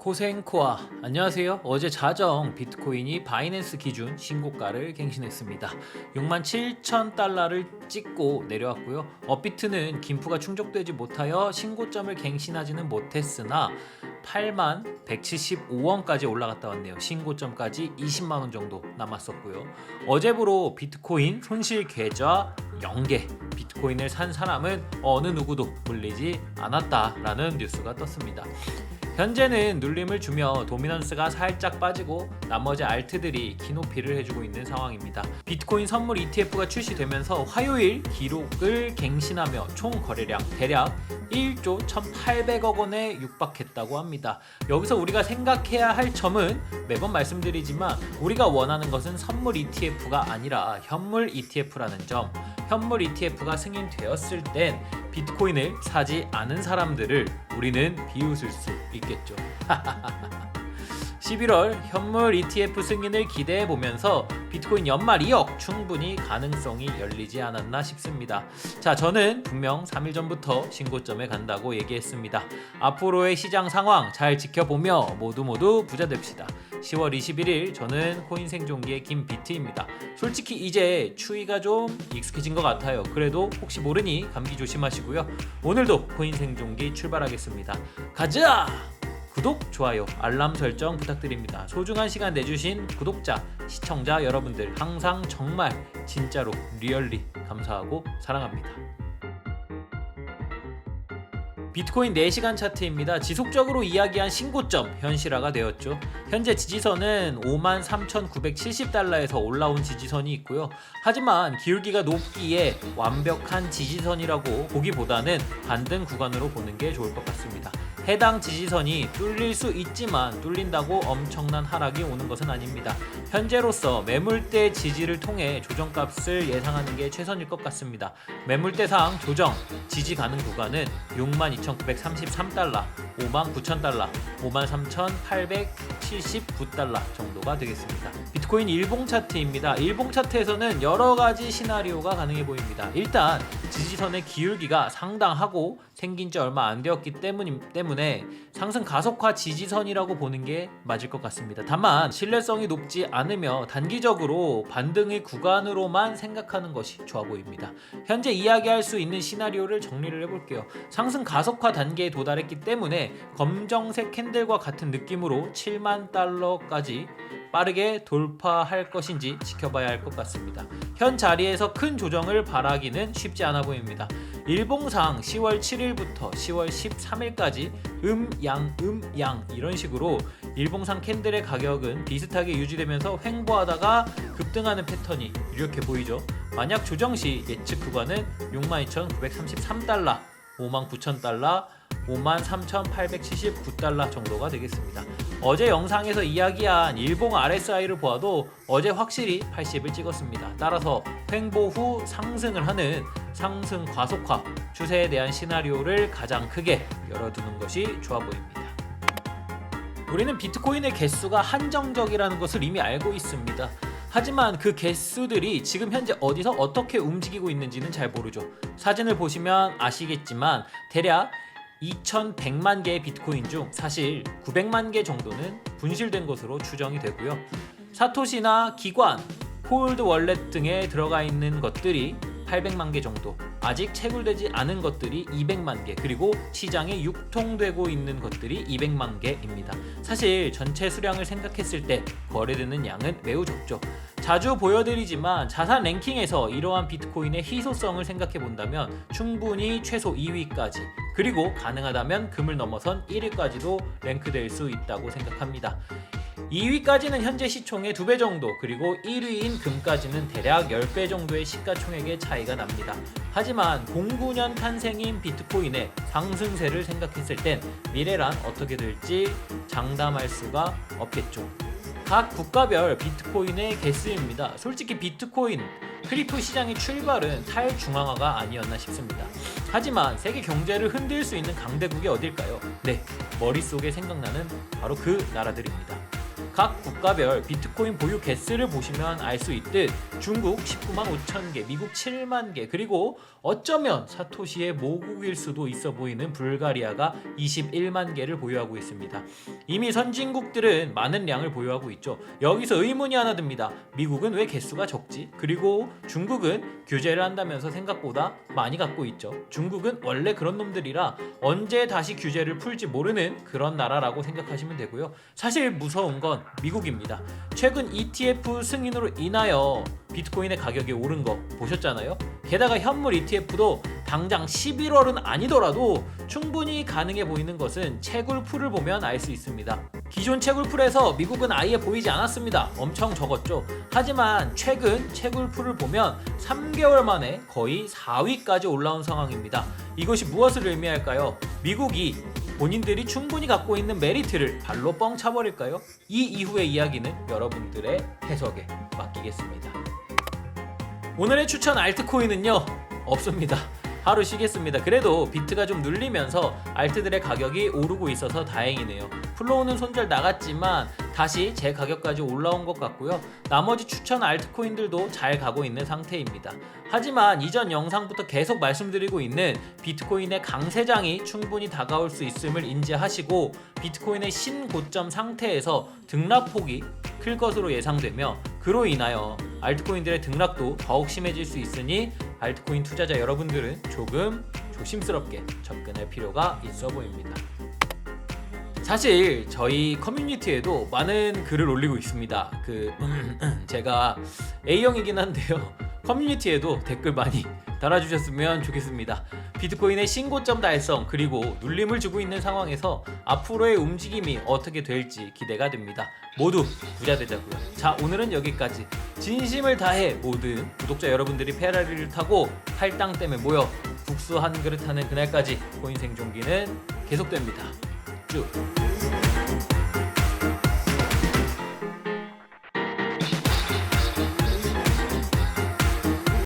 코센코아 안녕하세요. 어제 자정 비트코인이 바이낸스 기준 신고가를 갱신했습니다. 67,000달러를 찍고 내려왔고요. 업비트는 김프가 충족되지 못하여 신고점을 갱신하지는 못했으나 8175원까지 올라갔다 왔네요. 신고점까지 20만원 정도 남았었고요. 어제부로 비트코인 손실 계좌 0개, 비트코인을 산 사람은 어느 누구도 물리지 않았다라는 뉴스가 떴습니다. 현재는 눌림을 주며 도미넌스가 살짝 빠지고 나머지 알트들이 키높이를 해주고 있는 상황입니다. 비트코인 선물 ETF가 출시되면서 화요일 기록을 갱신하며 총 거래량 대략 1조 1,800억 원에 육박했다고 합니다. 여기서 우리가 생각해야 할 점은 매번 말씀드리지만 우리가 원하는 것은 선물 ETF가 아니라 현물 ETF라는 점. 현물 ETF가 승인되었을 땐 비트코인을 사지 않은 사람들을 우리는 비웃을 수 있겠죠. 11월 현물 ETF 승인을 기대해 보면서 비트코인 연말 2억 충분히 가능성이 열리지 않았나 싶습니다. 자, 저는 분명 3일 전부터 신고점에 간다고 얘기했습니다. 앞으로의 시장 상황 잘 지켜보며 모두 부자 됩시다. 10월 21일 저는 코인 생존기의 김비트입니다. 솔직히 이제 추위가 좀 익숙해진 것 같아요. 그래도 혹시 모르니 감기 조심하시고요. 오늘도 코인 생존기 출발하겠습니다. 가자! 구독, 좋아요, 알람 설정 부탁드립니다. 소중한 시간 내주신 구독자, 시청자 여러분들 항상 정말 진짜로 리얼리 감사하고 사랑합니다. 비트코인 4시간 차트입니다. 지속적으로 이야기한 신고점 현실화가 되었죠. 현재 지지선은 53,970달러에서 올라온 지지선이 있고요. 하지만 기울기가 높기에 완벽한 지지선이라고 보기보다는 반등 구간으로 보는 게 좋을 것 같습니다. 해당 지지선이 뚫릴 수 있지만 뚫린다고 엄청난 하락이 오는 것은 아닙니다. 현재로서 매물대 지지를 통해 조정값을 예상하는 게 최선일 것 같습니다. 매물대상 조정 지지 가능 구간은 62,933달러, 59,000달러, 53,879달러 정도가 되겠습니다. 비트코인 일봉 차트입니다. 일봉 차트에서는 여러 가지 시나리오가 가능해 보입니다. 일단 지지선의 기울기가 상당하고 생긴 지 얼마 안 되었기 때문에 상승 가속화 지지선이라고 보는 게 맞을 것 같습니다. 다만 신뢰성이 높지 않으며 단기적으로 반등의 구간으로만 생각하는 것이 좋아 보입니다. 현재 이야기할 수 있는 시나리오를 정리를 해볼게요. 상승 가속화 단계에 도달했기 때문에 검정색 캔들과 같은 느낌으로 7만 달러까지 빠르게 돌파할 것인지 지켜봐야 할 것 같습니다. 현 자리에서 큰 조정을 바라기는 쉽지 않아 보입니다. 일봉상 10월 7일부터 10월 13일까지 음양 이런 식으로 일봉상 캔들의 가격은 비슷하게 유지되면서 횡보하다가 급등하는 패턴이 이렇게 보이죠. 만약 조정 시 예측 구간은 62,933달러, 59,000달러, 53,879달러 정도가 되겠습니다. 어제 영상에서 이야기한 일봉 RSI를 보아도 어제 확실히 80을 찍었습니다. 따라서 횡보 후 상승을 하는 상승 과속화 추세에 대한 시나리오를 가장 크게 열어두는 것이 좋아 보입니다. 우리는 비트코인의 개수가 한정적이라는 것을 이미 알고 있습니다. 하지만 그 개수들이 지금 현재 어디서 어떻게 움직이고 있는지는 잘 모르죠. 사진을 보시면 아시겠지만 대략 2,100만 개의 비트코인 중 사실 900만 개 정도는 분실된 것으로 추정이 되고요. 사토시나 기관, 콜드 월렛 등에 들어가 있는 것들이 800만 개 정도, 아직 채굴되지 않은 것들이 200만 개, 그리고 시장에 유통되고 있는 것들이 200만 개입니다. 사실 전체 수량을 생각했을 때 거래되는 양은 매우 적죠. 자주 보여드리지만 자산 랭킹에서 이러한 비트코인의 희소성을 생각해 본다면 충분히 최소 2위까지, 그리고 가능하다면 금을 넘어선 1위까지도 랭크될 수 있다고 생각합니다. 2위까지는 현재 시총의 2배 정도, 그리고 1위인 금까지는 대략 10배 정도의 시가총액의 차이가 납니다. 하지만 09년 탄생인 비트코인의 상승세를 생각했을 땐 미래란 어떻게 될지 장담할 수가 없겠죠. 각 국가별 비트코인의 개수입니다. 솔직히 비트코인 크리프토 시장의 출발은 탈중앙화가 아니었나 싶습니다. 하지만 세계 경제를 흔들 수 있는 강대국이 어딜까요? 네, 머릿속에 생각나는 바로 그 나라들입니다. 각 국가별 비트코인 보유 개수를 보시면 알 수 있듯 중국 19만 5천 개, 미국 7만 개, 그리고 어쩌면 사토시의 모국일 수도 있어 보이는 불가리아가 21만 개를 보유하고 있습니다. 이미 선진국들은 많은 량을 보유하고 있죠. 여기서 의문이 하나 듭니다. 미국은 왜 개수가 적지? 그리고 중국은 규제를 한다면서 생각보다 많이 갖고 있죠. 중국은 원래 그런 놈들이라 언제 다시 규제를 풀지 모르는 그런 나라라고 생각하시면 되고요. 사실 무서운 건 미국입니다. 최근 ETF 승인으로 인하여 비트코인의 가격이 오른 거 보셨잖아요. 게다가 현물 ETF도 당장 11월은 아니더라도 충분히 가능해 보이는 것은 채굴풀을 보면 알 수 있습니다. 기존 채굴풀에서 미국은 아예 보이지 않았습니다. 엄청 적었죠. 하지만 최근 채굴풀을 보면 3개월 만에 거의 4위까지 올라온 상황입니다. 이것이 무엇을 의미할까요? 미국이 본인들이 충분히 갖고 있는 메리트를 발로 뻥 차버릴까요? 이 이후의 이야기는 여러분들의 해석에 맡기겠습니다. 오늘의 추천 알트코인은요, 없습니다. 하루 쉬겠습니다. 그래도 비트가 좀 눌리면서 알트들의 가격이 오르고 있어서 다행이네요. 플로우는 손절 나갔지만 다시 제 가격까지 올라온 것 같고요. 나머지 추천 알트코인들도 잘 가고 있는 상태입니다. 하지만 이전 영상부터 계속 말씀드리고 있는 비트코인의 강세장이 충분히 다가올 수 있음을 인지하시고 비트코인의 신고점 상태에서 등락폭이 클 것으로 예상되며 그로 인하여 알트코인들의 등락도 더욱 심해질 수 있으니 알트코인 투자자 여러분들은 조금 조심스럽게 접근할 필요가 있어 보입니다. 사실 저희 커뮤니티에도 많은 글을 올리고 있습니다. 제가 A형이긴 한데요. 커뮤니티에도 댓글 많이 달아주셨으면 좋겠습니다. 비트코인의 신고점 달성 그리고 눌림을 주고 있는 상황에서 앞으로의 움직임이 어떻게 될지 기대가 됩니다. 모두 부자 되자고요. 자, 오늘은 여기까지. 진심을 다해 모든 구독자 여러분들이 페라리를 타고 할당댐에 모여 국수 한 그릇 하는 그날까지 코인 생존기는 계속됩니다. 쭉.